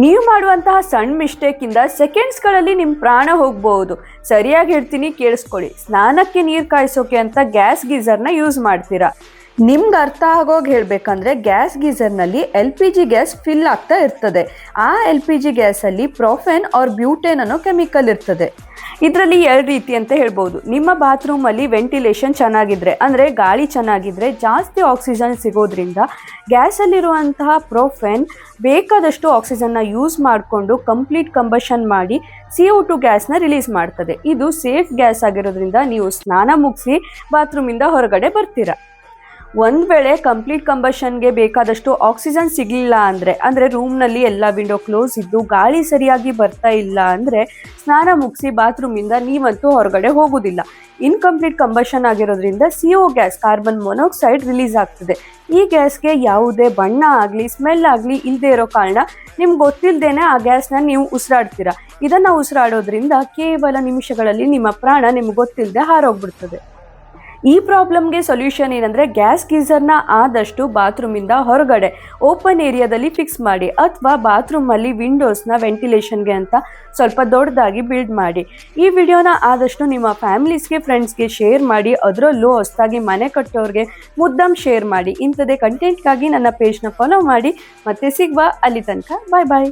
ನೀವು ಮಾಡುವಂತಹ ಸಣ್ಣ ಮಿಸ್ಟೇಕಿಂದ ಸೆಕೆಂಡ್ಸ್ಗಳಲ್ಲಿ ನಿಮ್ಮ ಪ್ರಾಣ ಹೋಗ್ಬೋದು. ಸರಿಯಾಗಿ ಹೇಳ್ತೀನಿ, ಕೇಳಿಸ್ಕೊಳ್ಳಿ. ಸ್ನಾನಕ್ಕೆ ನೀರು ಕಾಯಿಸೋಕೆ ಅಂತ ಗ್ಯಾಸ್ ಗೀಸರ್ನ ಯೂಸ್ ಮಾಡ್ತೀರಾ. ನಿಮ್ಗೆ ಅರ್ಥ ಆಗೋಗಿ ಹೇಳಬೇಕಂದ್ರೆ ಗ್ಯಾಸ್ ಗೀಸರ್ನಲ್ಲಿ LPG ಗ್ಯಾಸ್ ಫಿಲ್ ಆಗ್ತಾ ಇರ್ತದೆ. ಆ LPG ಗ್ಯಾಸಲ್ಲಿ ಪ್ರೊಫೆನ್ ಆರ್ ಬ್ಯೂಟೇನ್ ಅನ್ನೋ ಕೆಮಿಕಲ್ ಇರ್ತದೆ. ಇದರಲ್ಲಿ 2 ರೀತಿ ಅಂತ ಹೇಳ್ಬೋದು. ನಿಮ್ಮ ಬಾತ್ರೂಮಲ್ಲಿ ವೆಂಟಿಲೇಷನ್ ಚೆನ್ನಾಗಿದ್ರೆ, ಅಂದರೆ ಗಾಳಿ ಚೆನ್ನಾಗಿದ್ರೆ ಜಾಸ್ತಿ ಆಕ್ಸಿಜನ್ ಸಿಗೋದ್ರಿಂದ ಗ್ಯಾಸಲ್ಲಿರುವಂತಹ ಪ್ರೊಫೆನ್ ಬೇಕಾದಷ್ಟು ಆಕ್ಸಿಜನ್ನ ಯೂಸ್ ಮಾಡಿಕೊಂಡು ಕಂಪ್ಲೀಟ್ ಕಂಬಷನ್ ಮಾಡಿ CO2 ಗ್ಯಾಸ್ನ ರಿಲೀಸ್ ಮಾಡ್ತದೆ. ಇದು ಸೇಫ್ ಗ್ಯಾಸ್ ಆಗಿರೋದ್ರಿಂದ ನೀವು ಸ್ನಾನ ಮುಗಿಸಿ ಬಾತ್ರೂಮಿಂದ ಹೊರಗಡೆ ಬರ್ತೀರಾ. ಒಂದು ವೇಳೆ ಕಂಪ್ಲೀಟ್ ಕಂಬಷನ್ಗೆ ಬೇಕಾದಷ್ಟು ಆಕ್ಸಿಜನ್ ಸಿಗಲಿಲ್ಲ ಅಂದರೆ ರೂಮ್ನಲ್ಲಿ ಎಲ್ಲ ವಿಂಡೋ ಕ್ಲೋಸ್ ಇದ್ದು ಗಾಳಿ ಸರಿಯಾಗಿ ಬರ್ತಾ ಇಲ್ಲ ಅಂದರೆ ಸ್ನಾನ ಮುಗಿಸಿ ಬಾತ್ರೂಮಿಂದ ನೀವಂತೂ ಹೊರಗಡೆ ಹೋಗೋದಿಲ್ಲ. ಇನ್ಕಂಪ್ಲೀಟ್ ಕಂಬಷನ್ ಆಗಿರೋದ್ರಿಂದ CO gas, carbon monoxide release ಆಗ್ತದೆ. ಈ ಗ್ಯಾಸ್ಗೆ ಯಾವುದೇ ಬಣ್ಣ ಆಗಲಿ ಸ್ಮೆಲ್ ಆಗಲಿ ಇಲ್ಲದೆ ಇರೋ ಕಾರಣ ನಿಮ್ಗೆ ಗೊತ್ತಿಲ್ಲದೇನೆ ಆ ಗ್ಯಾಸ್ನ ನೀವು ಉಸಿರಾಡ್ತೀರಾ. ಇದನ್ನು ಉಸಿರಾಡೋದ್ರಿಂದ ಕೇವಲ ನಿಮಿಷಗಳಲ್ಲಿ ನಿಮ್ಮ ಪ್ರಾಣ ನಿಮ್ಗೆ ಗೊತ್ತಿಲ್ಲದೆ ಹಾರೋಗ್ಬಿಡ್ತದೆ. ಈ ಪ್ರಾಬ್ಲಮ್ಗೆ ಸೊಲ್ಯೂಷನ್ ಏನಂದರೆ ಗ್ಯಾಸ್ ಗೀಸರ್ನ ಆದಷ್ಟು ಬಾತ್ರೂಮಿಂದ ಹೊರಗಡೆ ಓಪನ್ ಏರಿಯಾದಲ್ಲಿ ಫಿಕ್ಸ್ ಮಾಡಿ, ಅಥವಾ ಬಾತ್ರೂಮಲ್ಲಿ ವಿಂಡೋಸ್ನ ವೆಂಟಿಲೇಷನ್ಗೆ ಅಂತ ಸ್ವಲ್ಪ ದೊಡ್ಡದಾಗಿ ಬಿಲ್ಡ್ ಮಾಡಿ. ಈ ವಿಡಿಯೋನ ಆದಷ್ಟು ನಿಮ್ಮ ಫ್ಯಾಮಿಲೀಸ್ಗೆ, ಫ್ರೆಂಡ್ಸ್ಗೆ ಶೇರ್ ಮಾಡಿ. ಅದರಲ್ಲೂ ಹೊಸದಾಗಿ ಮನೆ ಕಟ್ಟೋರಿಗೆ ಮುದ್ದಾಂ ಶೇರ್ ಮಾಡಿ. ಇಂಥದೇ ಕಂಟೆಂಟ್ಗಾಗಿ ನನ್ನ ಪೇಜ್ನ ಫಾಲೋ ಮಾಡಿ. ಮತ್ತೆ ಸಿಗುವ, ಅಲ್ಲಿ ತನಕ ಬಾಯ್ ಬಾಯ್.